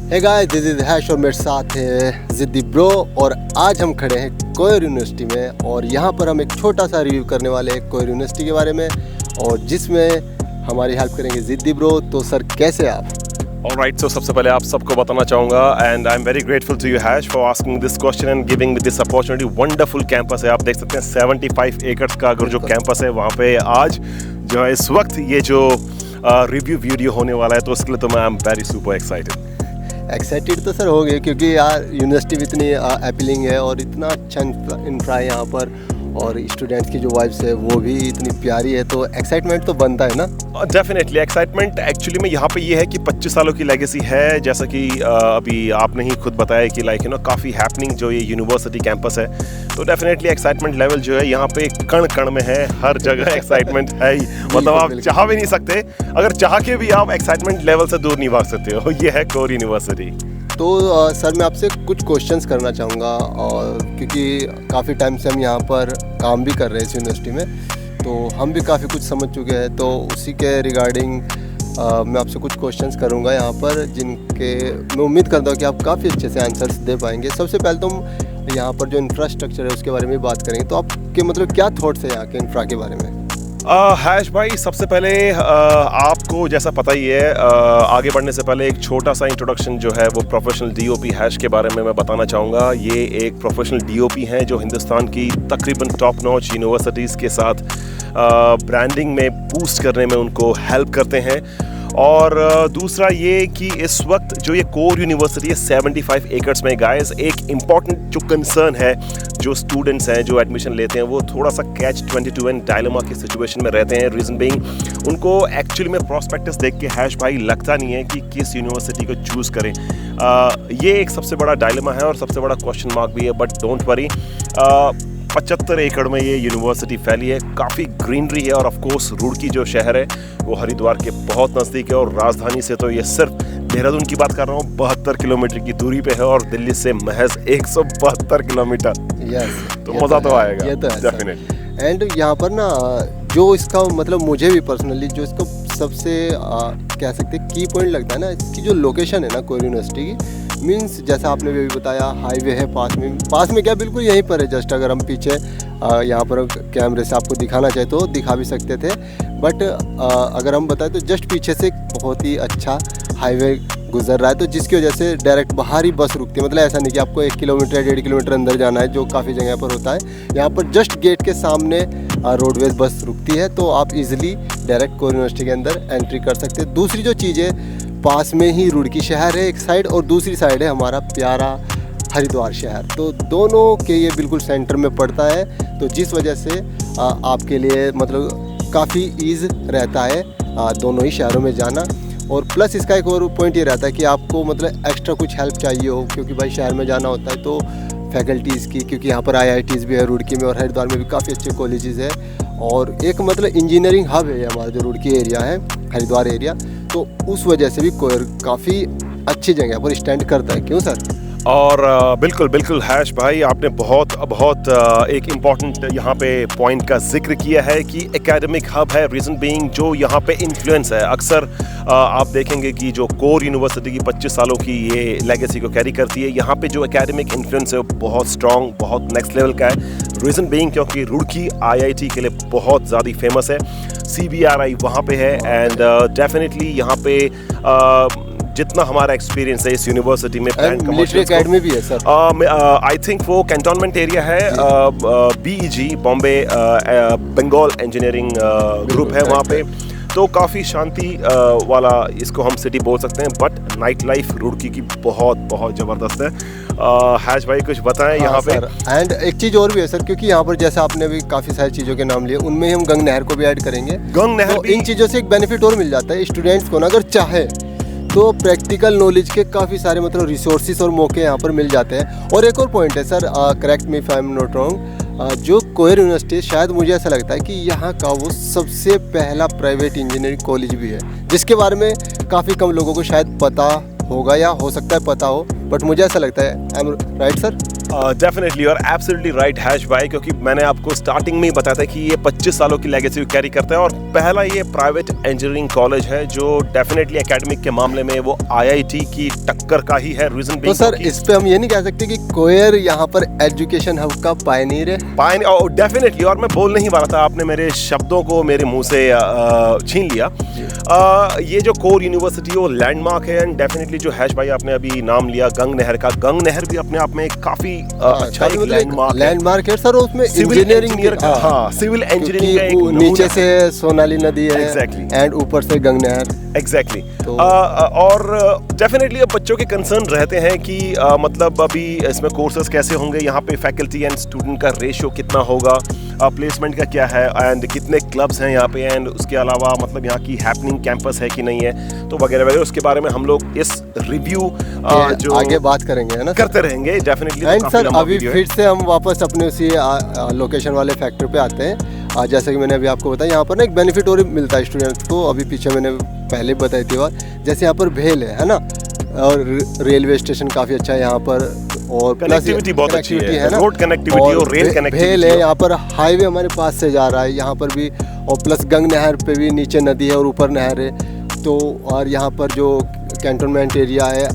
Hey guys, this is Hash और मेरे साथ है जिद्दी ब्रो। और आज हम खड़े हैं कोयर यूनिवर्सिटी में और यहाँ पर हम एक छोटा सा रिव्यू करने वाले हैं कोयर यूनिवर्सिटी के बारे में, और जिसमें हमारी हेल्प करेंगे जिद्दी ब्रो। तो सर कैसे हैं आप? Alright, so सबसे पहले आप सबको बताना चाहूँगा and I am very grateful to you Hash for asking this question and giving me this opportunity. Wonderful campus है, आप देख सकते हैं 75 एकड़ का अगर जो कैंपस है वहाँ पे आज जो है इस वक्त ये जो रिव्यू वीडियो होने वाला है, तो उसके लिए तो मैं आई एम वेरी सुपर एक्साइटेड तो सर हो गए, क्योंकि यार यूनिवर्सिटी भी इतनी अपीलिंग है और इतना अच्छा इंफ्रा है यहाँ पर, और स्टूडेंट्स की जो वाइब्स है वो भी इतनी प्यारी है, तो एक्साइटमेंट तो बनता है ना। डेफिनेटली एक्साइटमेंट एक्चुअली में यहाँ पे ये है कि 25 सालों की लेगेसी है, जैसा कि अभी आपने ही खुद बताया कि लाइक काफ़ी हैपनिंग जो ये यूनिवर्सिटी कैंपस है, तो डेफिनेटली एक्साइटमेंट लेवल जो है यहाँ पे कण कण में है, हर जगह एक्साइटमेंट है ही। मतलब आप चाह भी नहीं सकते, अगर चाह के भी आप एक्साइटमेंट लेवल से दूर नहीं भाग सकते हो। ये है कोर यूनिवर्सिटी। तो सर मैं आपसे कुछ क्वेश्चंस करना चाहूँगा, और क्योंकि काफ़ी टाइम से हम यहाँ पर काम भी कर रहे हैं इस यूनिवर्सिटी में, तो हम भी काफ़ी कुछ समझ चुके हैं, तो उसी के रिगार्डिंग मैं आपसे कुछ क्वेश्चंस करूँगा यहाँ पर, जिनके मैं उम्मीद करता हूँ कि आप काफ़ी अच्छे से आंसर्स दे पाएंगे। सबसे पहले तो हम यहाँ पर जो इंफ्रास्ट्रक्चर है उसके बारे में बात करेंगे, तो आपके मतलब क्या थॉट्स है यहाँ के इंफ्रा के बारे में? हैश भाई, सबसे पहले आपको जैसा पता ही है, आगे बढ़ने से पहले एक छोटा सा इंट्रोडक्शन जो है वो प्रोफेशनल डीओपी हैश के बारे में मैं बताना चाहूँगा। ये एक प्रोफेशनल डीओपी हैं जो हिंदुस्तान की तकरीबन टॉप नॉच यूनिवर्सिटीज़ के साथ ब्रांडिंग में बूस्ट करने में उनको हेल्प करते हैं। और दूसरा ये कि इस वक्त जो ये कोर यूनिवर्सिटी है 75 एकर्स में गाइस, एक इम्पॉर्टेंट जो कंसर्न है, जो स्टूडेंट्स हैं जो एडमिशन लेते हैं वो थोड़ा सा कैच 22 एंड डायलेमा की सिचुएशन में रहते हैं। रीज़न बीइंग उनको एक्चुअली में प्रॉस्पेक्टस देख के हैश भाई लगता नहीं है कि किस यूनिवर्सिटी को चूज़ करें। ये एक सबसे बड़ा डायलेमा है और सबसे बड़ा क्वेश्चन मार्क भी है, बट डोंट वरी, 75 एकड़ में ये यूनिवर्सिटी फैली है, काफ़ी ग्रीनरी है, और ऑफ कोर्स रुड़की जो शहर है वो हरिद्वार के बहुत नज़दीक है, और राजधानी से तो ये सिर्फ देहरादून की बात कर रहा हूँ 72 किलोमीटर की दूरी पे है, और दिल्ली से महज 172 किलोमीटर। तो मज़ा तो आएगा, ये तो है डेफिनेटली। एंड यहाँ पर ना जो इसका मतलब मुझे भी पर्सनली जो इसका सबसे कह सकते हैं की पॉइंट लगता है ना, इसकी जो लोकेशन है ना कोयर यूनिवर्सिटी की, मीन्स जैसा आपने भी बताया हाईवे है पास में क्या बिल्कुल यहीं पर है जस्ट। अगर हम पीछे यहाँ पर कैमरे से आपको दिखाना चाहे तो दिखा भी सकते थे, बट अगर हम बताएं तो जस्ट पीछे से एक बहुत ही अच्छा हाईवे गुजर रहा है, तो जिसकी वजह से डायरेक्ट बाहर ही बस रुकती है। मतलब ऐसा नहीं कि आपको 1 किलोमीटर या 1.5 किलोमीटर अंदर जाना है, जो काफ़ी जगह पर होता है। यहाँ पर जस्ट गेट के सामने रोडवेज बस रुकती है, तो आप इजीली डायरेक्ट कोयर यूनिवर्सिटी के अंदर एंट्री कर सकते हैं। दूसरी जो चीज़ है, पास में ही रुड़की शहर है एक साइड, और दूसरी साइड है हमारा प्यारा हरिद्वार शहर, तो दोनों के ये बिल्कुल सेंटर में पड़ता है, तो जिस वजह से आपके लिए मतलब काफ़ी ईज़ रहता है दोनों ही शहरों में जाना। और प्लस इसका एक और पॉइंट ये रहता है कि आपको मतलब एक्स्ट्रा कुछ हेल्प चाहिए हो, क्योंकि भाई शहर में जाना होता है, तो फैकल्टीज़ की, क्योंकि यहाँ पर IITs भी है रुड़की में, और हरिद्वार में भी काफ़ी अच्छे कॉलेजेस है, और एक मतलब इंजीनियरिंग हब है हमारा जो रुड़की एरिया है, हरिद्वार एरिया, तो उस वजह से भी कोयर काफ़ी अच्छी जगह पर स्टैंड करता है। क्यों सर? और बिल्कुल बिल्कुल हैश भाई, आपने बहुत एक इम्पॉर्टेंट यहाँ पे पॉइंट का जिक्र किया है कि एकेडमिक हब है। रीज़न बीइंग जो यहाँ पे इन्फ्लुएंस है, अक्सर आप देखेंगे कि जो कोर यूनिवर्सिटी की 25 सालों की ये लेगेसी को कैरी करती है, यहाँ पे जो एकेडमिक इन्फ्लुएंस है वो बहुत स्ट्रॉन्ग, बहुत नेक्स्ट लेवल का है। रीज़न बीइंग क्योंकि रुड़की IIT के लिए बहुत ज़्यादा फेमस है, CBRI वहाँ पे है, एंड डेफिनेटली यहाँ पे जितना हमारा एक्सपीरियंस है इस यूनिवर्सिटी में, मिलिट्री एकेडमी भी है सर। आई थिंक वो कैंटोनमेंट एरिया है, BEG Bombay Bengal engineering group है वहाँ पे, तो काफ़ी शांति वाला इसको हम सिटी बोल सकते हैं, बट नाइट लाइफ रुड़की की बहुत ज़बरदस्त है। हैश भाई कुछ बताएं यहाँ पे। एंड एक चीज़ और भी है सर, क्योंकि यहाँ पर जैसा आपने भी काफ़ी सारी चीज़ों के नाम लिए, उनमें हम गंग नहर को भी ऐड करेंगे। गंग नहर तो इन चीज़ों से एक बेनिफिट और मिल जाता है स्टूडेंट्स को ना, अगर चाहे तो प्रैक्टिकल नॉलेज के काफ़ी सारे मतलब रिसोर्सेज और मौके यहाँ पर मिल जाते हैं। और एक और पॉइंट है sir, correct me if I am not wrong, जो कोयर यूनिवर्सिटी शायद मुझे ऐसा लगता है कि यहाँ का वो सबसे पहला प्राइवेट इंजीनियरिंग कॉलेज भी है, जिसके बारे में काफ़ी कम लोगों को शायद पता होगा, या हो सकता है पता हो, बट मुझे ऐसा लगता है। I am right sir? Definitely और एब्सोल्युटली राइट हैश भाई, क्योंकि मैंने आपको स्टार्टिंग में ही बताया था कि ये 25 सालों की लेगेसी कैरी करता है और पहला ये प्राइवेट इंजीनियरिंग कॉलेज है जो डेफिनेटली एकेडमिक के मामले में वो आईआईटी की टक्कर का ही है। रीजन तो सर इस पे हम ये नहीं कह सकते कि कोयर यहाँ पर एजुकेशन हब का पायनियर है? डेफिनेटली, और मैं बोलने ही वाला था, आपने मेरे शब्दों को मेरे मुंह से छीन लिया। ये जो कोर यूनिवर्सिटी वो लैंडमार्क है एंड डेफिनेटली जो हैश भाई आपने अभी नाम लिया गंग नहर का, गंग नहर भी अपने आप में काफी अच्छा एक लैंडमार्क है सर। उसमें इंजीनियरिंग का, हाँ, सिविल इंजीनियरिंग का एक नीचे से सोनाली नदी है एग्जैक्टली एंड ऊपर से गंग नहर एग्जैक्टली। और डेफिनेटली अब बच्चों के कंसर्न रहते हैं कि मतलब अभी इसमें कोर्सेज कैसे होंगे, यहाँ पे फैकल्टी एंड स्टूडेंट का रेशियो कितना होगा, प्लेसमेंट का क्या है एंड कितने क्लब्स हैं यहाँ पे एंड उसके अलावा मतलब यहाँ की हैपनिंग कैंपस है कि नहीं है, तो वगैरह वगैरह उसके बारे में हम लोग इस रिव्यू जो आगे बात करेंगे है ना, करते रहेंगे डेफिनेटली। एंड सर अभी फिर से हम वापस अपने उसी लोकेशन वाले फैक्टर पे आते हैं। जैसे कि मैंने अभी आपको बताया, यहाँ पर ना एक बेनिफिट और मिलता है स्टूडेंट्स को, अभी पीछे मैंने पहले बताई थी बात, जैसे यहाँ पर भेल है ना, और रेलवे स्टेशन काफ़ी अच्छा है यहाँ पर, और कनेक्टिविटी बहुत अच्छी है ना, रोड कनेक्टिविटी और रेल कनेक्टिविटी भेल है, यहाँ पर हाईवे हमारे पास से जा रहा है यहाँ पर भी, और प्लस गंग नहर पे भी नीचे नदी है और ऊपर नहर है। तो और यहाँ पर जो कैंटोनमेंट एरिया है,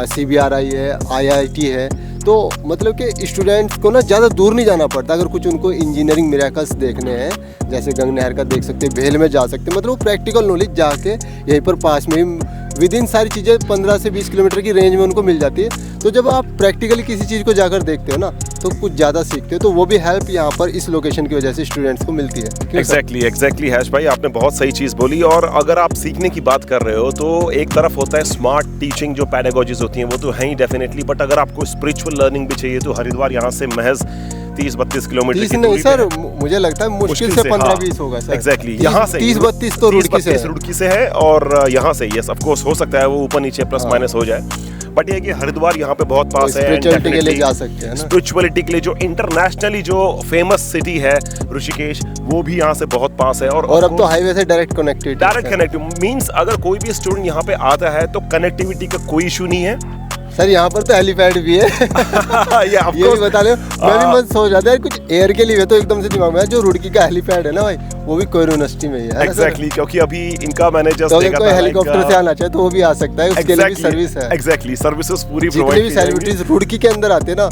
CBRI है, IIT है, तो मतलब कि स्टूडेंट्स को ना ज़्यादा दूर नहीं जाना पड़ता। अगर कुछ उनको इंजीनियरिंग मिरेकल्स देखने हैं, जैसे गंग नहर का देख सकते हैं, भेल में जा सकते हैं, मतलब वो प्रैक्टिकल नॉलेज जाके यहीं पर पास में ही विद इन सारी चीज़ें 15 से 20 किलोमीटर की रेंज में उनको मिल जाती है। तो जब आप प्रैक्टिकली किसी चीज़ को जाकर देखते हो ना, तो कुछ ज़्यादा सीखते हो, तो वो भी हेल्प यहाँ पर इस लोकेशन की वजह से स्टूडेंट्स को मिलती है। एग्जैक्टली हैश भाई, आपने बहुत सही चीज़ बोली। और अगर आप सीखने की बात कर रहे हो तो एक तरफ होता है स्मार्ट टीचिंग, जो पैडागोजीज होती हैं वो तो है ही डेफिनेटली, बट अगर आपको स्पिरिचुअल लर्निंग भी चाहिए तो हरिद्वार यहाँ से महज 30-32 किलोमीटर की दूरी सर मुझे लगता है मुश्किल से 15-20 होगा सर। एग्जैक्टली, यहाँ से 30-32 तो रुड़की से है और यहाँ से यस ऑफ कोर्स हो सकता है वो ऊपर नीचे प्लस माइनस हो जाए, बट ये कि हरिद्वार यहाँ पे बहुत पास है, स्पिरिचुअलिटी के लिए जा सकते हैं ना, स्पिरिचुअलिटी के लिए जो इंटरनेशनली जो फेमस सिटी है ऋषिकेश, वो भी यहाँ से बहुत पास है। और अब तो हाईवे से डायरेक्ट कनेक्टिव मींस अगर कोई भी स्टूडेंट यहाँ पे आता है तो कनेक्टिविटी का कोई इशू नहीं है सर। यहाँ पर तो हेलीपैड भी है ये भी बता ले, मैं भी मत सोच रहा था कुछ एयर के लिए, तो एकदम से दिमाग में जो रुड़की का हेलीपैड है ना भाई, वो भी कोयर यूनिवर्सिटी में ही है। एग्जैक्टली, क्योंकि अभी इनका मैंने जस्ट देखा था, कोई हेलीकॉप्टर से आना चाहे तो वो भी आ सकता है, उसके लिए भी सर्विस है। एग्जैक्टली, सर्विसेज पूरी प्रोवाइड की जाएगी। सर्विसेज रुड़की के अंदर आते हैं ना,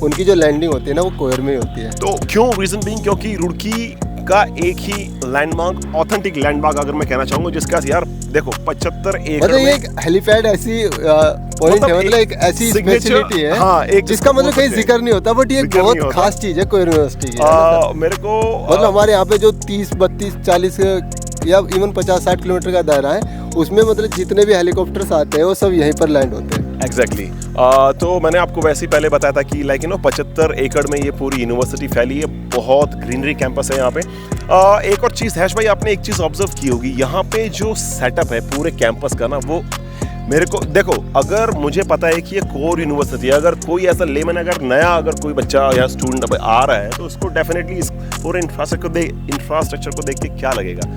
उनकी जो लैंडिंग होती है ना वो कोयर में ही होती है। तो क्यों? रीजन बीइंग क्योंकि रुड़की का एक ही लैंडमार्क, ऑथेंटिक लैंडमार्क अगर मैं कहना चाहूंगा, जिसका यार देखो 75 एकड़ मतलब ये एक हेलीपैड ऐसी पॉइंट है, मतलब एक ऐसी फैसिलिटी है, हाँ, एक जिसका मतलब कहीं जिक्र नहीं होता, बट ये बहुत खास चीज है कोयर यूनिवर्सिटी की। मेरे को मतलब हमारे यहाँ पे जो 30, 32, 40 या इवन 50-60 किलोमीटर का दायरा है, उसमें मतलब जितने भी हेलीकॉप्टर्स आते हैं वो सब यहीं पर लैंड होते हैं। एग्जैक्टली तो मैंने आपको वैसे ही पहले बताया था कि लाइक 75 एकड़ में ये पूरी यूनिवर्सिटी फैली है, बहुत ग्रीनरी कैंपस है यहाँ पे। एक और चीज़ हैश भाई, आपने एक चीज़ ऑब्जर्व की होगी, यहाँ पे जो सेटअप है पूरे कैंपस का ना, वो मेरे को देखो, अगर मुझे पता है कि ये कोर यूनिवर्सिटी है, अगर कोई ऐसा लेमन, अगर नया अगर कोई बच्चा या स्टूडेंट आ रहा है तो उसको डेफिनेटली इस पूरे इंफ्रास्ट्रक्चर को देख के क्या लगेगा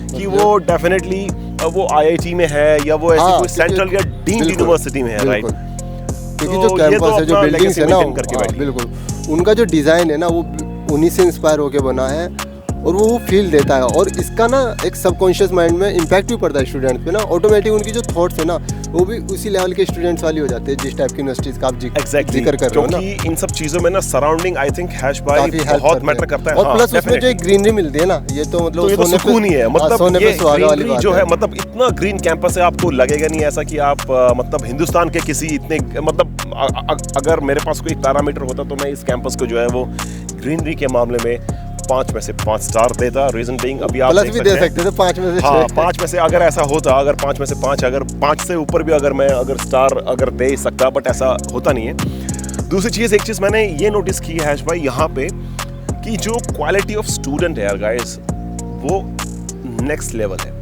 कि वो डेफिनेटली वो IIT में है या वो ऐसी कोई सेंट्रल या डीम्ड यूनिवर्सिटी में है, राइट? क्योंकि जो कैंपस है, जो बिल्डिंग्स है ना, बिल्कुल उनका जो डिज़ाइन है ना वो उन्हीं से इंस्पायर होके बना है और वो फील देता है, और इसका ना एक सबकॉन्शियस माइंड में इम्पैक्ट भी पड़ता है स्टूडेंट्स पे ना, ऑटोमेटिक उनकी जो थॉट्स है ना वो भी उसी लेवल के स्टूडेंट्स वाली हो जाते हैं जिस टाइप की यूनिवर्सिटीज का आप जिक्र कर रहे हो ना। क्योंकि इन सब चीज़ों में ना सराउंडिंग आई थिंक हैश भाई बहुत मैटर करता है, और प्लस उसमें जो ग्रीनरी मिलती है ना, ये तो मतलब तो सुकून ही है, मतलब ये ग्रीनरी जो है, मतलब इतना ग्रीन कैंपस है, आपको लगेगा नहीं ऐसा कि आप मतलब हिंदुस्तान के किसी इतने, मतलब अगर मेरे पास कोई पैरामीटर होता तो मैं इस कैंपस को जो है वो ग्रीनरी के मामले में 5 में से 5 स्टार देता। रीजन बीइंग अभी आप प्लस भी दे सकते थे 5 में से, हाँ 5 में से अगर ऐसा होता, अगर 5 में से 5, अगर 5 से ऊपर भी अगर मैं अगर स्टार अगर दे सकता, बट ऐसा होता नहीं है। दूसरी चीज़, एक चीज़ मैंने ये नोटिस की है हैश भाई यहाँ पे कि जो क्वालिटी ऑफ स्टूडेंट है यार गाइस, वो नेक्स्ट लेवल है।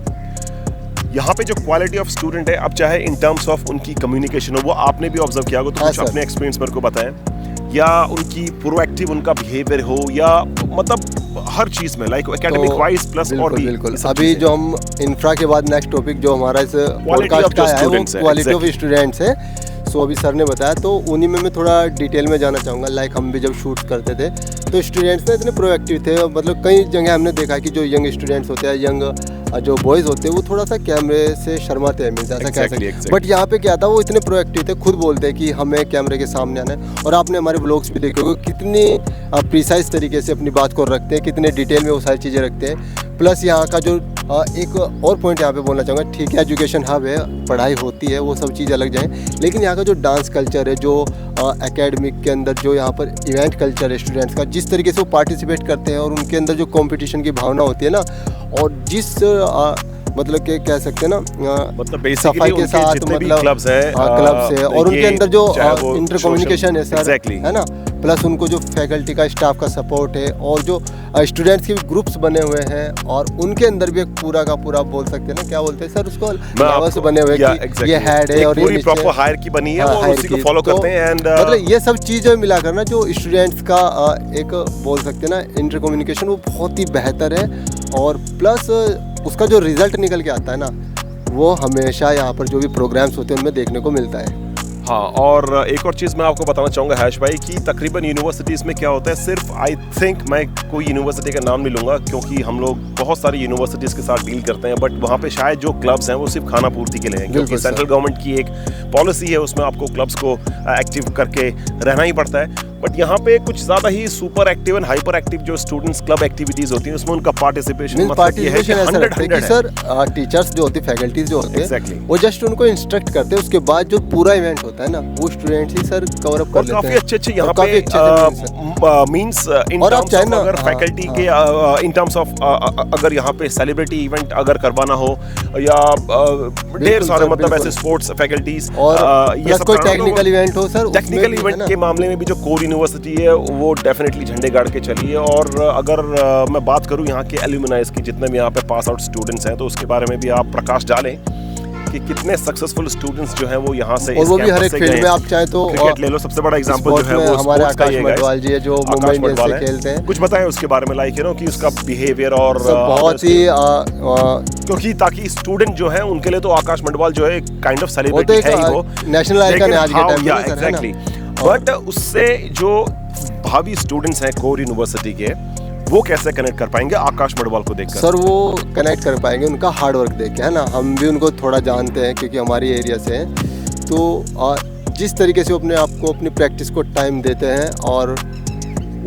यहाँ पे जो क्वालिटी ऑफ स्टूडेंट है, अब चाहे इन टर्म्स ऑफ उनकी कम्युनिकेशन हो, वो आपने भी ऑब्जर्व किया होगा, तो कुछ अपने एक्सपीरियंस मेरे को बताएं, या उनकी प्रोएक्टिव उनका बिहेवियर हो, या मतलब हर चीज़ में लाइक एकेडमिक वाइज प्लस और भी। बिल्कुल अभी जो हम इंफ्रा के बाद नेक्स्ट टॉपिक जो हमारा इस पॉडकास्ट का है वो क्वालिटी ऑफ स्टूडेंट्स है। सो अभी सर ने बताया, तो उन्हीं में मैं थोड़ा डिटेल में जाना चाहूँगा। लाइक हम भी जब शूट करते थे तो स्टूडेंट्स ना इतने प्रोएक्टिव थे, मतलब कई जगह हमने देखा कि जो यंग स्टूडेंट्स होते हैं, यंग जो बॉयज़ होते हैं, वो थोड़ा सा कैमरे से शर्माते हैं, मीन्स ऐसा कह सकते हैं। बट यहाँ पे क्या था, वो इतने प्रोएक्टिव थे, खुद बोलते हैं कि हमें कैमरे के सामने आना है। और आपने हमारे ब्लॉग्स भी देखे होंगे कितनी प्रिसाइज तरीके से अपनी बात को रखते हैं, कितने डिटेल में वो सारी चीज़ें रखते हैं। प्लस यहाँ का जो एक और पॉइंट यहाँ पे बोलना चाहूँगा, ठीक है एजुकेशन हब है, पढ़ाई होती है, वो सब चीज़ अलग जाए, लेकिन यहाँ का जो डांस कल्चर है, जो एकेडमिक के अंदर जो यहाँ पर इवेंट कल्चर है स्टूडेंट्स का, जिस तरीके से वो पार्टिसिपेट करते हैं और उनके अंदर जो कंपटीशन की भावना होती है ना, और जिस मतलब कि कह सकते हैं ना, मतलब सफाई के साथ, मतलब क्लब्स हैं, क्लब्स है, और उनके अंदर जो इंटर कम्युनिकेशन है सर, exactly. है ना, प्लस उनको जो फैकल्टी का स्टाफ का सपोर्ट है, और जो स्टूडेंट्स के भी ग्रुप्स बने हुए हैं, और उनके अंदर भी एक पूरा का पूरा बोल सकते हैं ना, क्या बोलते हैं सर उसको, लेवल्स बने हुए कि ये हेड है और पूरी प्रॉपर हायरार्की बनी है, और उसी को फॉलो करते हैं। एंड मतलब ये सब चीज़ें मिलाकर ना जो स्टूडेंट्स का एक बोल सकते हैं ना इंटर कम्युनिकेशन, वो बहुत ही बेहतर है। और प्लस उसका जो रिजल्ट निकल के आता है ना, वो हमेशा यहाँ पर जो भी प्रोग्राम्स होते हैं उनमें देखने को मिलता है। हाँ, और एक और चीज़ मैं आपको बताना चाहूँगा हैश भाई, कि तकरीबन यूनिवर्सिटीज़ में क्या होता है, सिर्फ आई थिंक मैं कोई यूनिवर्सिटी का नाम नहीं लूँगा क्योंकि हम लोग बहुत सारी यूनिवर्सिटीज़ के साथ डील करते हैं, बट वहाँ पे शायद जो क्लब्स हैं वो सिर्फ खाना पूर्ति के लिए हैं, क्योंकि सेंट्रल गवर्नमेंट की एक पॉलिसी है, उसमें आपको क्लब्स को एक्टिव करके रहना ही पड़ता है। बट यहाँ पे कुछ ज़्यादा ही super active and hyper active जो स्टूडेंट्स क्लब एक्टिविटीज़ होती हैं, उसमें उनका पार्टिसिपेशन मतलब ये है कि 100 सर टीचर्स जो होते हैं, फैकल्टीज जो होते हैं, वो जस्ट उनको इंस्ट्रक्ट करते हैं, उसके बाद जो पूरा इवेंट होता है ना, वो स्टूडेंट्स ही सर कवर अप कर लेते हैं। काफी अच्छे यहाँ पे मींस इन टर्म्स ऑफ अगर फैकल्टी के इन टर्म्स ऑफ अगर यहाँ पे सेलिब्रिटी इवेंट अगर करवाना हो, या ढेर सारे मतलब ऐसे स्पोर्ट्स फैकल्टीज, और ये सब कोई टेक्निकल इवेंट हो सर, टेक्निकल इवेंट के मामले में भी जो कोर यूनिवर्सिटी है वो डेफिनेटली झंडे गाड़ के चली है। और अगर मैं बात करूँ यहाँ के एल्यूमिनाइज की, जितने भी यहाँ पे पास आउट स्टूडेंट्स हैं, तो उसके बारे में भी आप प्रकाश डालें कि कितने सक्सेसफुल स्टूडेंट्स जो हैं वो यहाँ से, और वो भी हर एक फील्ड में, आप चाहे तो क्रिकेट ले लो, सबसे बड़ा एग्जांपल जो है वो हमारे आकाश मडवाल जी है, जो मुंबई इंडियंस से खेलते हैं। कुछ बताएं उसके बारे में, लाइक यू नो कि उसका बिहेवियर और बहुत ही क्योंकि ताकि स्टूडेंट जो है उनके लिए तो आकाश मडवाल जो है काइंड ऑफ सेलिब्रिटी है ही, वो नेशनल आइकन है आज के टाइम में, एग्जैक्टली। बट उससे जो भावी स्टूडेंट्स हैं कोर यूनिवर्सिटी के, वो कैसे कनेक्ट कर पाएंगे आकाश मडवाल को देखकर? सर वो कनेक्ट कर पाएंगे उनका हार्ड वर्क देख के, है ना। हम भी उनको थोड़ा जानते हैं क्योंकि हमारी एरिया से हैं, तो जिस तरीके से वो अपने आप को, अपनी प्रैक्टिस को टाइम देते हैं, और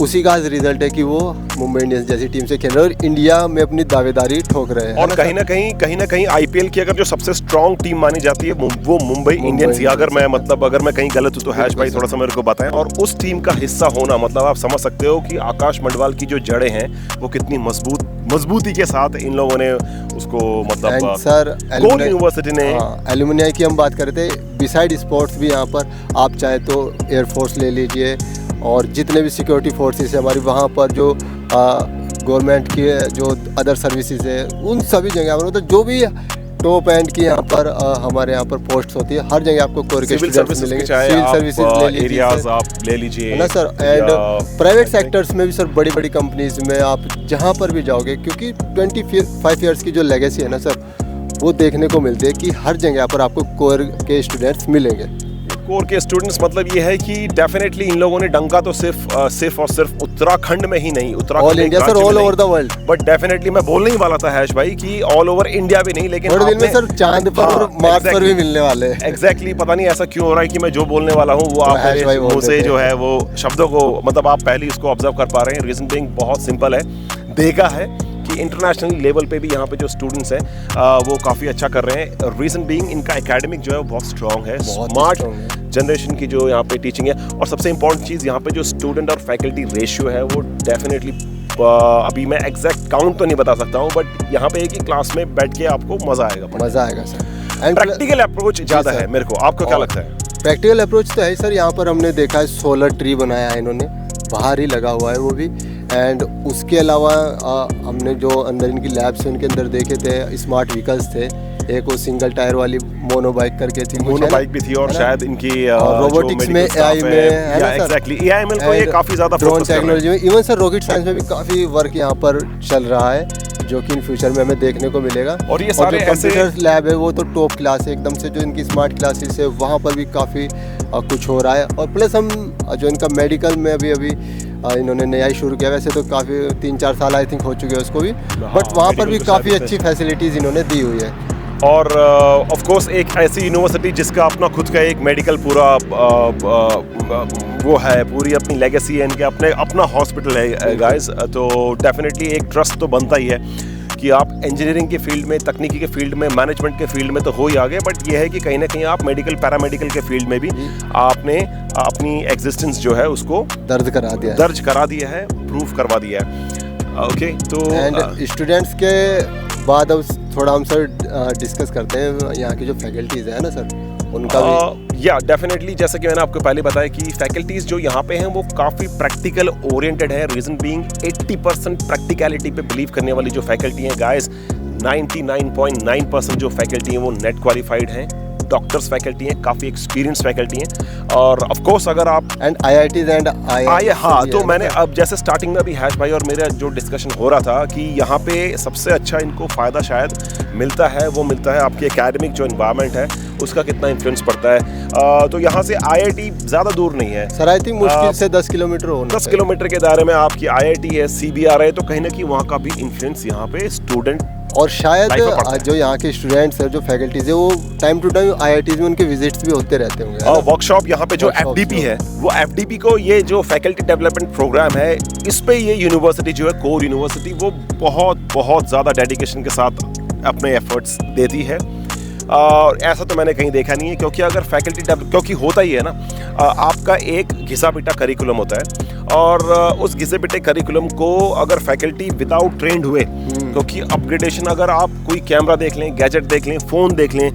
उसी का रिजल्ट है कि वो मुंबई इंडियंस जैसी टीम से खेल रहे हैं और इंडिया में अपनी दावेदारी ठोक रहे हैं। और कहीं ना कहीं आईपीएल की अगर जो सबसे स्ट्रॉन्ग टीम मानी जाती है वो मुंबई इंडियंस ही। अगर मैं कहीं गलत हूँ तो हैश भाई थोड़ा सा मेरे को बताएं। और उस टीम का हिस्सा होना मतलब आप समझ सकते हो कि आकाश मडवाल की जो जड़ें हैं वो कितनी मजबूती के साथ इन लोगों ने उसको मतलब सर कोर यूनिवर्सिटी ने एल्यूमिनिया की हम बात कर रहे थे, बिसाइड स्पोर्ट्स भी यहाँ पर आप चाहे तो एयरफोर्स ले लीजिए और जितने भी सिक्योरिटी फोर्सेस है हमारी, वहाँ पर जो गवर्नमेंट की जो अदर सर्विसेज है, उन सभी जगह पर मतलब जो भी टॉप एंड की यहाँ पर हमारे यहाँ पर पोस्ट होती है, हर जगह आपको कोर के स्टूडेंट्स मिलेंगे। सिविल सर्विसेज ले लीजिए, एरियाज आप ले लीजिए, है ना सर। एंड प्राइवेट सेक्टर्स में भी सर, बड़ी बड़ी कंपनीज में आप जहाँ पर भी जाओगे, क्योंकि 25 ईयर्स की जो लेगेसी है ना सर, वो देखने को मिलती है कि हर जगह पर आपको कोर के स्टूडेंट्स मिलेंगे। कोर के स्टूडेंट्स मतलब ये है कि डेफिनेटली इन लोगों ने डंका तो सिर्फ और सिर्फ उत्तराखंड में ही नहीं, all India sir, all over the world. But definitely मैं बोलने ही वाला था हैश भाई कि ऑल ओवर इंडिया भी नहीं, लेकिन थोड़े दिन में सर चांद पर और मार्स पर भी मिलने वाले हैं। एग्जैक्टली, पता नहीं ऐसा क्यों हो रहा है कि मैं जो बोलने वाला हूँ वो आप मुंह से जो है वो शब्दों को मतलब आप पहले इसको ऑब्जर्व कर पा रहे हैं। रीजन बीइंग बहुत सिंपल है, देखा है कि इंटरनेशनल लेवल पे भी यहाँ पे जो स्टूडेंट्स हैं वो काफ़ी अच्छा कर रहे हैं। रीज़न बीइंग इनका एकेडमिक जो है वो बहुत स्ट्रॉन्ग है, स्मार्ट जनरेशन की जो यहाँ पे टीचिंग है। और सबसे इंपॉर्टेंट चीज़ यहाँ पे जो स्टूडेंट और फैकल्टी रेशियो है वो डेफिनेटली अभी मैं एग्जैक्ट काउंट तो नहीं बता सकता हूँ, बट यहाँ पे एक ही क्लास में बैठ के आपको मज़ा आएगा सर। एंड प्रैक्टिकल अप्रोच ज़्यादा है मेरे को, आपको क्या लगता है? प्रैक्टिकल अप्रोच तो है सर, यहाँ पर हमने देखा है सोलर ट्री बनाया है इन्होंने, बाहर ही लगा हुआ है वो भी। एंड उसके अलावा हमने जो अंदर इनकी लैब्स हैं उनके अंदर देखे थे स्मार्ट व्हीकल्स थे, एक वो सिंगल टायर वाली मोनो बाइक करके थी, मोनो बाइक भी थी, और शायद इनकी रोबोटिक्स में एआई में है ना एग्जैक्टली एआईएमएल को ये काफ़ी ज़्यादा ड्रोन टेक्नोलॉजी में, इवन सर रॉकेट साइंस में भी काफ़ी वर्क यहाँ पर चल रहा है। जो कि इन फ्यूचर में हमें देखने को मिलेगा। और ये सारे जो ऐसे कंप्यूटर लैब है वो तो टॉप क्लास है एकदम से, जो इनकी स्मार्ट क्लासेस है वहाँ पर भी काफ़ी कुछ हो रहा है। और प्लस हम जो इनका मेडिकल में अभी इन्होंने नया ही शुरू किया, वैसे तो काफ़ी 3-4 साल आई थिंक हो चुके हैं उसको भी, बट वहाँ पर भी काफ़ी अच्छी फैसिलिटीज़ इन्होंने दी हुई है। और ऑफ कोर्स एक ऐसी यूनिवर्सिटी जिसका अपना खुद का एक मेडिकल पूरा वो है, पूरी अपनी लेगेसी है, इनके अपना हॉस्पिटल है गाइस, तो डेफिनेटली एक ट्रस्ट तो बनता ही है कि आप इंजीनियरिंग के फील्ड में, तकनीकी के फील्ड में, मैनेजमेंट के फील्ड में तो हो ही आगे, बट ये है कि कहीं ना कहीं आप मेडिकल पैरामेडिकल के फील्ड में भी आपने अपनी एग्जिस्टेंस जो है उसको दर्ज करा दिया है, प्रूव करवा दिया है। ओके, तो एंड स्टूडेंट्स के बाद अब थोड़ा हम सर डिस्कस करते हैं यहाँ की जो फैकल्टीज़ है ना सर, उनका भी। या डेफिनेटली, जैसा कि मैंने आपको पहले बताया कि फैकल्टीज़ जो यहाँ पे हैं वो काफ़ी प्रैक्टिकल ओरिएंटेड है। रीज़न बीइंग 80% प्रैक्टिकलिटी पे बिलीव करने वाली जो फैकल्टी हैं गाइस, 99.9% जो फैकल्टी हैं वो नेट क्वालिफाइड हैं, डॉक्टर्स फैकल्टी हैं, काफ़ी एक्सपीरियंस फैकल्टी हैं। और ऑफ कोर्स अगर आप एंड IITs एंड हाँ, तो मैंने अब जैसे स्टार्टिंग में अभी हैश भाई और मेरा जो डिस्कशन हो रहा था कि यहाँ पे सबसे अच्छा इनको फ़ायदा शायद मिलता है, वो मिलता है आपकी एकेडमिक जो इन्वायरमेंट है उसका कितना इन्फ्लुएंस पड़ता है। तो यहाँ से IIT ज़्यादा दूर नहीं है सर, आई थिंक मुश्किल से 10 किलोमीटर होना 10 किलोमीटर के दायरे में आपकी IIT है, CBR है, तो कहीं ना कहीं वहाँ का भी इन्फ्लुएंस यहाँ पे स्टूडेंट और शायद जो यहाँ के स्टूडेंट्स हैं, जो फैकल्टीज है, वो टाइम टू टाइम IITs में उनके विजिट्स भी होते रहते होंगे। वर्कशॉप यहाँ पे जो FDP है, वो FDP को ये जो फैकल्टी डेवलपमेंट प्रोग्राम है, इस पे ये यूनिवर्सिटी जो है, कोर यूनिवर्सिटी, वो बहुत ज़्यादा डेडिकेशन के साथ अपने एफर्ट्स देती है। और ऐसा तो मैंने कहीं देखा नहीं है, क्योंकि अगर फैकल्टी क्योंकि होता ही है ना, आपका एक घिसा पिटा करिकुलम होता है, और उस घिसे पिटे करिकुलम को अगर फैकल्टी विदाउट ट्रेंड हुए, क्योंकि अपग्रेडेशन, अगर आप कोई कैमरा देख लें, गैजेट देख लें, फ़ोन देख लें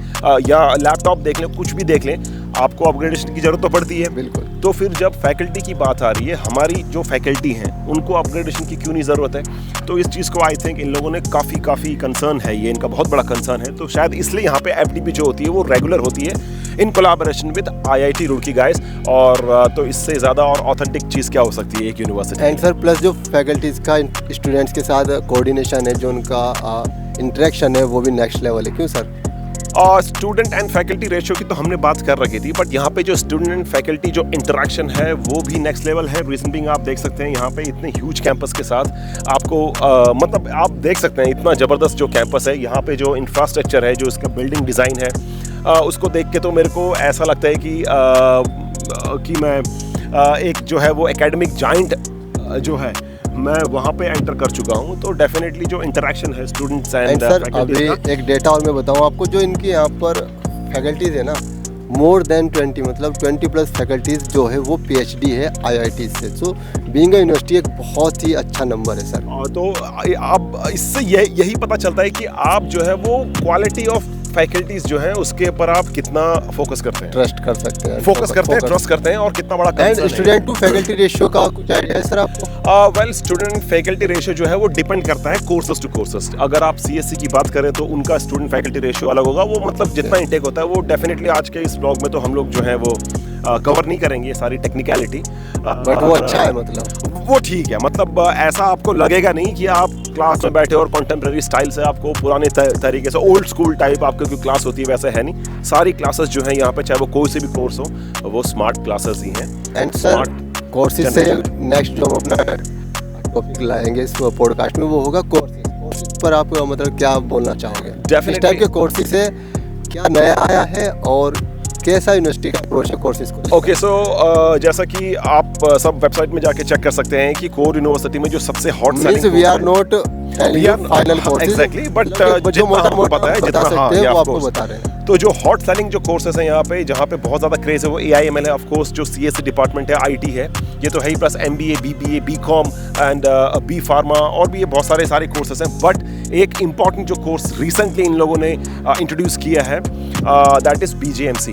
या लैपटॉप देख लें, कुछ भी देख लें, आपको अपग्रेडेशन की ज़रूरत तो पड़ती है। बिल्कुल। तो फिर जब फैकल्टी की बात आ रही है, हमारी जो फैकल्टी हैं उनको अपग्रेडेशन की क्यों नहीं ज़रूरत है? तो इस चीज़ को आई थिंक इन लोगों ने काफ़ी कंसर्न है, ये इनका बहुत बड़ा कंसर्न है, तो शायद इसलिए यहाँ पे FDP जो होती है वो रेगुलर होती है in collaboration with IIT Roorkee guys. और तो इससे ज़्यादा और ऑथेंटिक चीज़ क्या हो सकती है एक यूनिवर्सिटी। एंड सर, प्लस जो फैकल्टीज़ का स्टूडेंट्स के साथ कोऑर्डिनेशन है, जो उनका इंटरेक्शन है, वो भी नेक्स्ट लेवल है। क्यों sir? Student and faculty ratio की तो हमने बात कर रखी थी, बट यहाँ पे जो स्टूडेंट एंड फैकल्टी जो इंटरेक्शन है वो भी नेक्स्ट लेवल है। रीजन बीइंग आप देख सकते हैं यहाँ पे इतने ह्यूज कैंपस के साथ आपको मतलब आप देख सकते हैं इतना ज़बरदस्त जो कैंपस है, यहाँ पे जो इंफ्रास्ट्रक्चर है, जो इसका बिल्डिंग डिज़ाइन है, उसको देख के तो मेरे को ऐसा लगता है कि मैं एक जो है वो एकेडमिक जाइंट जो है मैं वहाँ पे एंटर कर चुका हूँ। तो डेफिनेटली जो इंटरेक्शन है स्टूडेंट्स एंड सर, अभी एक डेटा और मैं बताऊँ आपको, जो इनकी यहाँ पर फैकल्टीज़ है ना, मोर देन 20, मतलब 20+ फैकल्टीज़ जो है वो PhD है IIT से। सो बीइंग अ यूनिवर्सिटी एक बहुत ही अच्छा नंबर है सर। तो अब इससे यही पता चलता है कि आप जो है वो क्वालिटी ऑफ फैकल्टीज जो है उसके ऊपर आप कितना फोकस करते हैं, ट्रस्ट कर सकते हैं, ट्रस्ट करते हैं, और कितना बड़ा कंसर्न है। स्टूडेंट टू फैकल्टी रेशियो का कुछ आइडिया है सर आपको? वेल, स्टूडेंट फैकल्टी रेशियो जो है वो डिपेंड करता है कोर्सेज टू कोर्सेज। अगर आप CSC की बात करें तो उनका स्टूडेंट फैकल्टी रेशियो अलग होगा, वो मतलब जितना इंटेक होता है वो डेफिनेटली आज के इस ब्लॉग में तो हम लोग जो है वो कवर नहीं करेंगे ये सारी टेक्निकलिटी, बट वो अच्छा है, मतलब वो ठीक है। मतलब ऐसा आपको लगेगा नहीं कि आप क्लास में बैठे और कंटेम्प्रेरी स्टाइल से आपको पुराने तरीके से ओल्ड स्कूल टाइप आपकी कोई क्लास होती है, वैसे है नहीं। सारी क्लासेस जो हैं यहाँ पे, चाहे वो कोई से भी कोर्स हो, वो स्मार्ट क्लासेस ही हैं। एंड स्मार्ट कोर्सेज से नेक्स्ट जो अपना टॉपिक लाएंगे इस पॉडकास्ट में वो होगा कोर्सेज पर आप मतलब क्या बोलना चाहोगे? इस टाइप के कोर्सेज से क्या नया आया है और कैसा यूनिवर्सिटी का अप्रोच है कोर्सेज को? ओके, सो जैसा कि आप सब वेबसाइट में जाके चेक कर सकते हैं कि कोर यूनिवर्सिटी में जो सबसे hot selling, we are not final courses exactly, but जो हमको पता है, जितना वो आपको बता रहे हैं। तो जो हॉट सेलिंग जो कोर्सेज हैं यहाँ पे, जहाँ पे बहुत ज़्यादा क्रेज है, वो AIML है, ऑफ कोर्स जो CSC डिपार्टमेंट है, IT है, ये तो है ही, plus MBA, BBA, BCom and B Pharma, और भी ये बहुत सारे कोर्सेज हैं। बट एक इम्पॉर्टेंट जो कोर्स रिसेंटली इन लोगों ने इंट्रोड्यूस किया है, that is BJMC,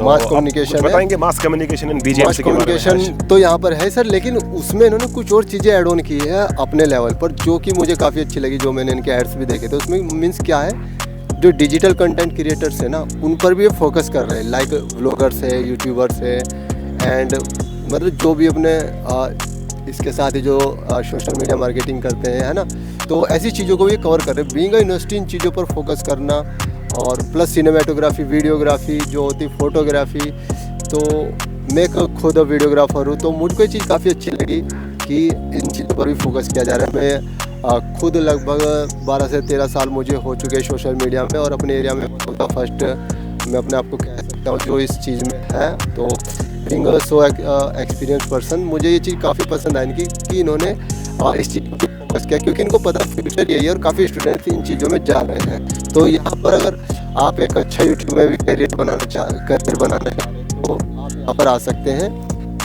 mass communication. बताएंगे मास कम्युनिकेशन एंड BJMC के बारे में। तो यहाँ पर है सर, लेकिन उसमें इन्होंने कुछ और चीज़ें ऐड ऑन की है अपने लेवल पर, जो कि मुझे काफ़ी अच्छी लगी, जो मैंने इनके एड्स भी देखे थे। उसमें मीन्स क्या है, जो डिजिटल कंटेंट क्रिएटर्स है ना, उन पर भी ये फोकस कर रहे हैं, लाइक व्लॉगर्स है, यूट्यूबर्स है, एंड मतलब जो भी अपने इसके साथ ही जो सोशल मीडिया मार्केटिंग करते हैं, है ना, तो ऐसी चीज़ों को भी कवर कर रहे हैं। बीइंग अ यूनिवर्सिटी इन चीज़ों पर फोकस करना और प्लस सिनेमेटोग्राफी, वीडियोग्राफी जो होती, फोटोग्राफी। तो मैं खुद वीडियोग्राफर हूँ, तो मुझको ये चीज़ काफ़ी अच्छी लगी कि इन चीज़ों पर भी फोकस किया जा रहा है। मैं खुद लगभग 12 से 13 साल मुझे हो चुके हैं सोशल मीडिया में, और अपने एरिया में फर्स्ट मैं अपने आप को कह सकता हूँ जो इस चीज़ में है। तो being a so experience person, मुझे ये चीज़ काफ़ी पसंद आई कि इन्होंने इस चीज़ पर फोकस किया, क्योंकि इनको पता फ्यूचर यही है और काफ़ी स्टूडेंट्स इन चीज़ों में जा रहे हैं। तो यहाँ पर अगर आप एक अच्छा यूट्यूब में भी करियर बनाना चाह रहे हैं तो आप यहाँ पर आ सकते हैं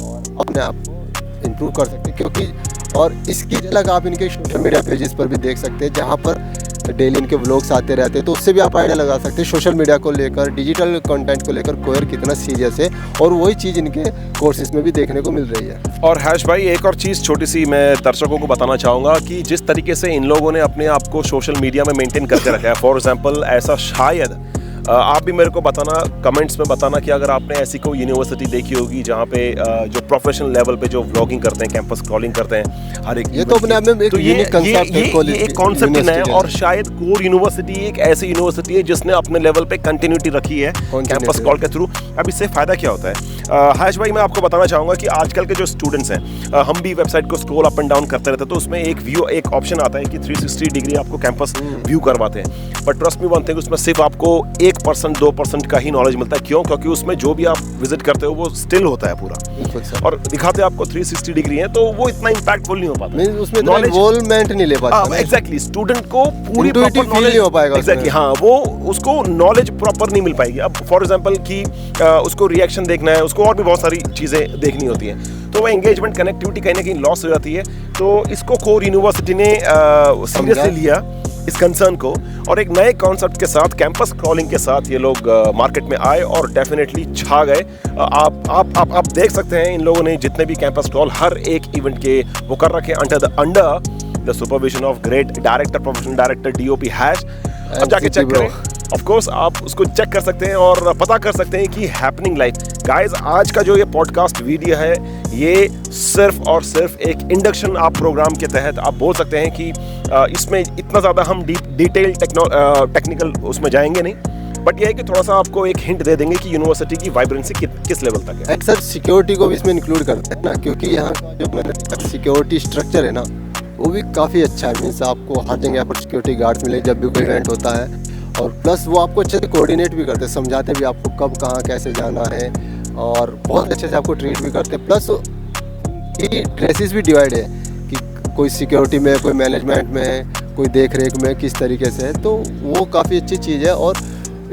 और अपने आप को इम्प्रूव कर सकते हैं। क्योंकि और इसकी झलक आप इनके सोशल मीडिया पेजेस पर भी देख सकते हैं, जहाँ पर डेली इनके व्लॉग्स आते रहते हैं। तो उससे भी आप आइडिया लगा सकते हैं सोशल मीडिया को लेकर, डिजिटल कंटेंट को लेकर कोयर कितना सीरियस है, और वही चीज़ इनके कोर्सेज में भी देखने को मिल रही है। और हैश भाई, एक और चीज़ छोटी सी मैं दर्शकों को बताना चाहूँगा कि जिस तरीके से इन लोगों ने अपने आप को सोशल मीडिया में मेंटेन करके रखा है, फॉर एग्जांपल ऐसा शायद आप भी मेरे को बताना, कमेंट्स में बताना कि अगर आपने ऐसी कोई यूनिवर्सिटी देखी होगी जहाँ पे जो प्रोफेशनल लेवल पे जो व्लॉगिंग करते हैं, कैंपस क्रॉलिंग करते हैं हर एक, ये तो अपने आप में एक यूनिक कांसेप्ट है, ये एक कॉन्सेप्ट ही है। और शायद कोर यूनिवर्सिटी एक ऐसी यूनिवर्सिटी है जिसने अपने लेवल पे कंटिन्यूटी रखी है कैंपस कॉल के थ्रू। अब इससे फायदा क्या होता है हैश भाई, मैं आपको बताना चाहूँगा कि आजकल के जो स्टूडेंट्स हैं, हम भी वेबसाइट को स्क्रॉल अप एंड डाउन करते रहते हैं, तो उसमें एक ऑप्शन आता है कि 360 डिग्री आपको कैंपस व्यू करवाते हैं। But trust me one thing, उसमें सिर्फ आपको 1% 2% का ही नॉलेज मिलता है। क्यों? क्योंकि उसमें जो भी आप विजिट करते हो वो स्टिल होता है पूरा, और दिखाते आपको 360 डिग्री है, तो वो इतना इंपैक्टफुल नहीं हो पाता, उसमें इन्वॉल्वमेंट नहीं ले पाता। एग्जैक्टली, स्टूडेंट को पूरी प्रॉपर नॉलेज नहीं हो पाएगा। एग्जैक्टली, हाँ, वो उसको नॉलेज प्रॉपर नहीं मिल पाएगी। अब फॉर एग्जांपल कि उसको रिएक्शन देखना है, उसको और भी बहुत सारी चीज़ें देखनी होती हैं, तो वो एंगेजमेंट, कनेक्टिविटी कहीं ना कहीं लॉस हो जाती है। तो इसको कोर यूनिवर्सिटी ने सीरियसली लिया इस कंसर्न को, और एक नए कॉन्सेप्ट के साथ, कैंपस क्रॉलिंग के साथ ये लोग मार्केट में आए और डेफिनेटली छा गए। आप देख सकते हैं इन लोगों ने जितने भी कैंपस क्रॉल हर एक इवेंट के वो कर रखे under the supervision of great director, professional director DOP hash. अब जाके चेक करें, ऑफ कोर्स आप उसको चेक कर सकते हैं और पता कर सकते हैं कि हैपनिंग लाइफ। गाइस, आज का जो ये पॉडकास्ट वीडियो है, ये सिर्फ और सिर्फ एक इंडक्शन आप प्रोग्राम के तहत आप बोल सकते हैं कि इसमें इतना ज़्यादा हम डिटेल टेक्निकल उसमें जाएंगे नहीं, बट ये है कि थोड़ा सा आपको एक हिंट दे देंगे कि यूनिवर्सिटी की वाइब्रेंसी किस लेवल तक है। सर, सिक्योरिटी को भी इसमें इंक्लूड करते हैं ना, क्योंकि यहाँ का जो सिक्योरिटी स्ट्रक्चर है ना, वो भी काफ़ी अच्छा है। मीन्स आपको हर जगह यहाँ पर सिक्योरिटी गार्ड्स मिले जब भी कोई इवेंट होता है, और प्लस वो आपको अच्छे से कोऑर्डिनेट भी करते हैं, समझाते भी आपको कब कहाँ कैसे जाना है, और बहुत अच्छे से आपको ट्रीट भी करते हैं। प्लस ये ड्रेसेस भी डिवाइड है कि कोई सिक्योरिटी में, कोई मैनेजमेंट में, कोई देख रेख में किस तरीके से है, तो वो काफ़ी अच्छी चीज़ है। और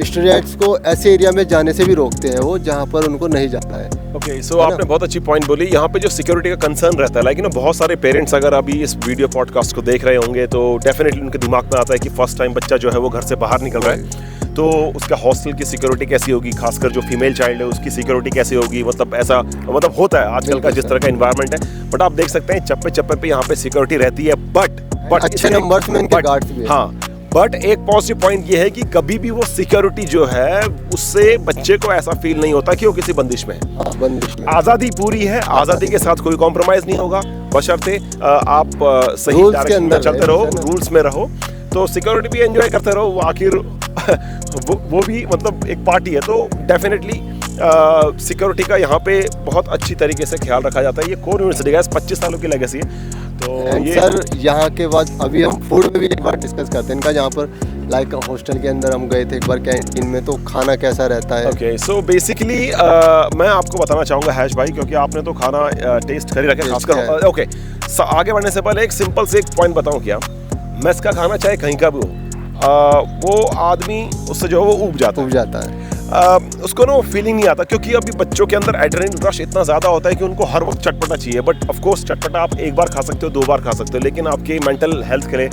स्टूडेंट्स को ऐसे एरिया में जाने से भी रोकते हैं वो, जहाँ पर उनको नहीं जाना है। ओके, सो आपने बहुत अच्छी पॉइंट बोली। यहाँ पे जो सिक्योरिटी का कंसर्न रहता है, लेकिन बहुत सारे पेरेंट्स अगर अभी इस वीडियो पॉडकास्ट को देख रहे होंगे तो डेफिनेटली उनके दिमाग में आता है कि फर्स्ट टाइम बच्चा जो है वो घर से बाहर निकल रहा है, तो उसका हॉस्टल की सिक्योरिटी कैसी होगी, खासकर जो फीमेल चाइल्ड है उसकी सिक्योरिटी कैसी होगी। मतलब ऐसा होता है आजकल का जिस तरह का एनवायरनमेंट है। बट आप देख सकते हैं चप्पे चप्पे पे यहाँ पे सिक्योरिटी रहती है, बट अच्छे नंबर्स में इनके गार्ड्स भी हैं। हाँ, बट एक पॉजिटिव पॉइंट ये है कि कभी भी वो सिक्योरिटी जो है उससे बच्चे को ऐसा फील नहीं होता कि वो किसी बंदिश में है। बंदिश में आज़ादी पूरी है, आज़ादी के साथ कोई कॉम्प्रोमाइज़ नहीं होगा, बशर्ते आप सही डायरेक्शन में चलते रहो, रूल्स में रहो, तो सिक्योरिटी भी एंजॉय करते रहो। वो आखिर वो भी मतलब एक पार्टी है, तो डेफिनेटली सिक्योरिटी का यहाँ पे बहुत अच्छी तरीके से ख्याल रखा जाता है। ये कोर यूनिवर्सिटी का 25 सालों की लेगेसी है। तो ये सर, यहाँ के बाद अभी हम फूड में भी एक बार डिस्कस करते हैं इनका, जहाँ पर लाइक हॉस्टल के अंदर हम गए थे एक बार कैंटीन में, तो खाना कैसा रहता है। ओके, सो बेसिकली मैं आपको बताना चाहूँगा हैश भाई, क्योंकि आपने तो खाना टेस्ट कर ही रखा है खासकर। ओके, आगे बढ़ने से पहले एक सिंपल से एक पॉइंट बताऊँ क्या, मेस का खाना चाहे कहीं का भी हो, वो आदमी उससे जो है वो ऊब जाता है। उसको ना फीलिंग नहीं आता, क्योंकि अभी बच्चों के अंदर एड्रेनलिन रश इतना ज़्यादा होता है कि उनको हर वक्त चटपटा चाहिए। बट ऑफ कोर्स चटपटा आप एक बार खा सकते हो, 2 बार खा सकते हो, लेकिन आपके मेंटल हेल्थ के लिए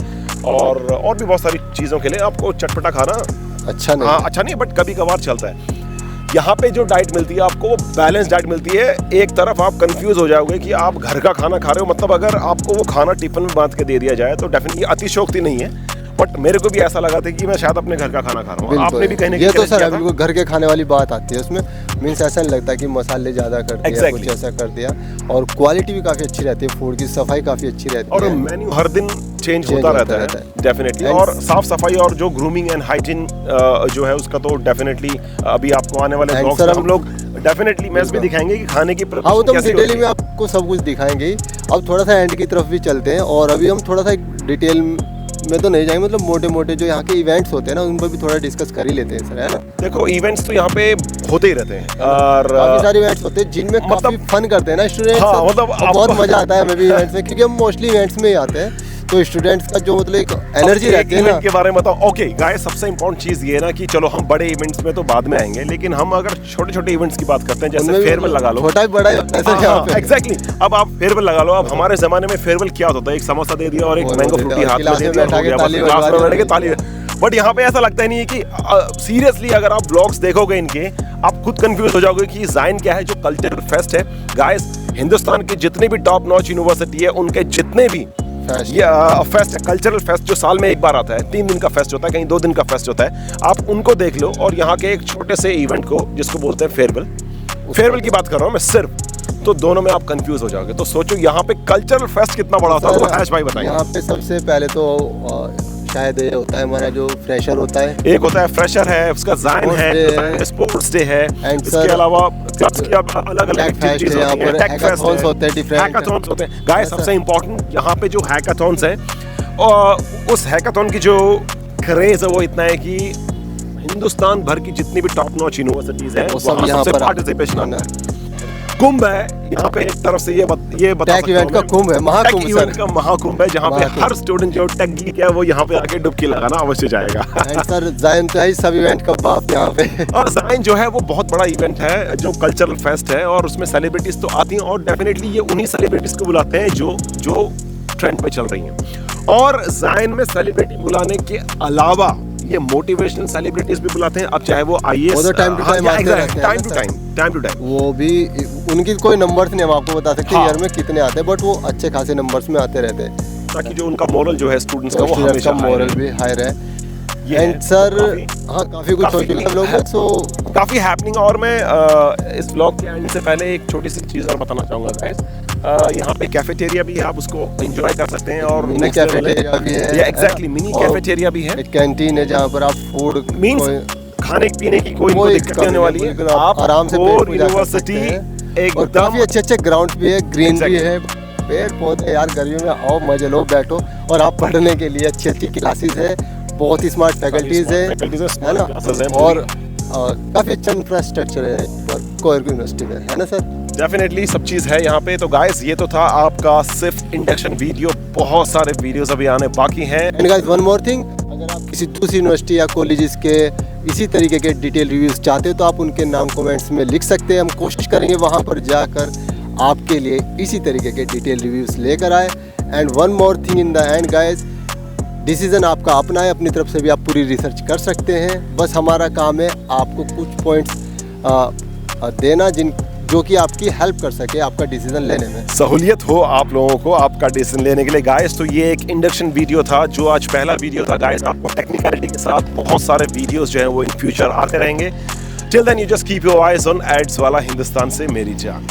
और भी बहुत सारी चीज़ों के लिए आपको चटपटा खाना अच्छा नहीं, बट कभी कभार चलता है। यहाँ पे जो डाइट मिलती है आपको, वो बैलेंस डाइट मिलती है। एक तरफ आप कंफ्यूज हो जाओगे कि आप घर का खाना खा रहे हो, मतलब अगर आपको वो खाना टिफिन में बांध के दे दिया जाए तो डेफिनेटली अतिशोक्ति नहीं है, बट मेरे को भी ऐसा लगा था कि मैं शायद अपने घर का खाना खा रहा हूँ। आपने भी कहीं ना ये कहीं तो सर किया था। बिल्कुल घर के खाने वाली बात आती है उसमें। मीन्स ऐसा नहीं लगता कि मसाले ज़्यादा कर दिया, Exactly. कुछ ऐसा कर दिया। और क्वालिटी भी काफ़ी अच्छी रहती है, फूड की सफाई काफ़ी अच्छी रहती और है। मेन्यू हर दिन चेंज होता होता रहता रहता है डेफिनेटली। And- और साफ सफाई और जो ग्रूमिंग एंड हाइजीन जो है उसका तो डेफिनेटली अभी आपको आने वाले And ब्लॉग्स sir, में हम लोग डेफिनेटली मैच में बिल्कुल। दिखाएंगे कि खाने की हाँ वो तो हम कैसी डिटेल होती में है। आपको सब कुछ दिखाएंगे ही। अब थोड़ा सा एंड की तरफ भी चलते हैं और अभी हम थोड़ा सा डिटेल में तो नहीं जाएंगे, मतलब मोटे मोटे जो यहाँ के इवेंट्स होते हैं ना उन पर भी थोड़ा डिस्कस कर ही लेते हैं सर, है ना। देखो इवेंट्स तो यहाँ पे होते ही रहते हैं और काफी सारे इवेंट्स होते हैं जिनमें मतलब- काफी फन करते हैं ना स्टूडेंट्स। हाँ, मतलब बहुत आपको- मजा आता है हमें भी इवेंट्स में, क्योंकि हम मोस्टली इवेंट्स में ही आते हैं। तो स्टूडेंट्स का जो मतलब एक एनर्जी रहती है ना। इवेंट के बारे में बताओ। ओके गाइस, सबसे इंपॉर्टेंट चीज ये है ना कि चलो हम बड़े इवेंट्स में तो बाद में आएंगे, लेकिन हम अगर छोटे छोटे इवेंट्स की बात करते हैं जैसे उनमें भी फेयरवेल लगा लो। छोटा ही बड़ा ही होता है सर यहाँ पे। एग्जैक्टली। अब आप फेयरवेल लगा लो। अब हमारे जमाने में फेयरवेल क्या होता था, एक समोसा दे दिया और एक और मैंगो वो दे फ्रूटी दिया, हाथ में क्लास दे में दिया, बैठा हो के गया, ताली बस क्लास में बजवा बैठ के दी। ताली। बट यहाँ पे ऐसा लगता ही नहीं है कि सीरियसली अगर आप ब्लॉग्स देखोगे इनके आप खुद कंफ्यूज हो जाओगे कि जाइन क्या है। जो कल्चरल फेस्ट है गाइस, हिंदुस्तान की जितनी भी टॉप नॉच यूनिवर्सिटी है उनके जितने भी Fest। ये फेस्ट है, कल्चरल फेस्ट जो साल में एक बार आता है, 3 दिन का फेस्ट होता है, कहीं 2 दिन का फेस्ट होता है, आप उनको देख लो। और यहाँ के एक छोटे से इवेंट को जिसको बोलते हैं फेयरवेल की बात कर रहा हूँ मैं सिर्फ, तो दोनों में आप कंफ्यूज हो जाओगे। तो सोचो यहाँ पे कल्चरल फेस्ट कितना बड़ा होता है, तो हैश भाई बताइए। यहाँ पे सबसे पहले तो शायद ये होता है हमारा जो फ्रेशर होता है। एक होता है फ्रेशर है, उसका जाइन Sports day है, है। स्पोर्ट्स डे है, And इसके sir, अलावा क्लब्स की अलग अलग Tech fest है, यहाँ पर hackathons होते हैं different। हैकाथॉन्स होते हैं। Guys Yes, sir। सबसे इंपॉर्टेंट यहाँ पे जो हैकाथॉन्स है, और उस हैकाथॉन की जो क्रेज है वो इतना है कि हिंदुस्तान भर की जितनी भी टॉप नॉच यूनिवर्सिटीज हैं वो सब वहाँ यहाँ सबसे पर पार्टिसिपेशन आना आता है। कुंभ है यहाँ पे, एक तरफ से ये बता Tech सकता event हूँ का मैं। कुंभ है, महाकुंभ Tech सर। event का महाकुंभ है, जहाँ पे महाकुंभ। हर स्टूडेंट जो टेक गीक है वो यहाँ पे आके डुबकी लगाना अवश्य जाएगा। एंड सर जाइन तो है ही सब इवेंट का बाप यहाँ पे। और जाइन जो है वो बहुत बड़ा इवेंट है, जो कल्चरल फेस्ट है, और उसमें सेलिब्रिटीज तो आती हैं और डेफिनेटली ये उन्हीं सेलिब्रिटीज को बुलाते हैं जो ट्रेंड पे चल रही हैं। और जाइन में सेलिब्रिटी बुलाने के अलावा ये मोटिवेशनल सेलिब्रिटीज भी बुलाते हैं। अब चाहे वो आईएएस, वो तो time to time आते रहते हैं टाइम ना to sir. Time to time. वो भी उनकी कोई नंबर्स नहीं हम आपको बता सकते हाँ। ईयर में कितने आते हैं, बट वो अच्छे खासे नंबर्स में आते रहते हैं। ताकि जो उनका मोरल जो है स्टूडेंट्स का वो स्टूडेंट्स हमेशा का high मोरल रहे। भी हाई रहे। ये एंड है। सर काफी- हाँ काफी कुछ हो चुका है लोग में, सो काफी हैपनिंग। और मैं इस ब्लॉग के एंड से पहले एक छोटी सी चीज और बताना चाहूंगा गाइस। यहाँ पे कैफेटेरिया भी है, आप उसको एंजॉय कर सकते हैं। और मिनी कैफेटेरिया भी है। एग्जैक्टली, मिनी और कैफेटेरिया भी है। एक कैंटीन है जहाँ पर आप फूड मीन्स खाने पीने की कोई कोई दिक्कत नहीं होने वाली है। बिल्कुल आप आराम से पेट पूजा कर यूनिवर्सिटी सकते हैं। और एकदम काफी अच्छे अच्छे ग्राउंड भी है, ग्रीन भी Exactly। है, पेड़ पौधे। यार गर्मियों में आओ, मजे लो, बैठो और आप पढ़ने के लिए अच्छी अच्छी क्लासेस है, बहुत ही स्मार्ट फैकल्टीज है, है ना। और काफी अच्छा इंफ्रास्ट्रक्चर है कोयर यूनिवर्सिटी में, है ना सर। डेफिनेटली सब चीज़ है यहाँ पे। तो गाइस ये तो था आपका सिर्फ इंडक्शन वीडियो, बहुत सारे वीडियोस अभी आने बाकी हैं। And guys one more thing, अगर आप किसी दूसरी यूनिवर्सिटी या कॉलेजेस के इसी तरीके के डिटेल रिव्यूज चाहते हो तो आप उनके नाम कमेंट्स में लिख सकते हैं। हम कोशिश करेंगे वहाँ पर जाकर आपके लिए इसी तरीके के डिटेल रिव्यूज लेकर आए। And one more thing in the end guys, decision आपका अपना है, अपनी तरफ से भी आप पूरी रिसर्च कर सकते हैं। बस हमारा काम है आपको कुछ पॉइंट्स देना जो कि आपकी हेल्प कर सके आपका डिसीजन लेने में। सहूलियत हो आप लोगों को आपका डिसीजन लेने के लिए गाइस। तो ये एक इंडक्शन वीडियो था, जो आज पहला वीडियो था गाइस। आपको टेक्निकलिटी के साथ बहुत सारे वीडियोस जो हैं वो इन फ्यूचर आते रहेंगे। Till then you just keep your eyes on ads वाला हिंदुस्तान से मेरी जान।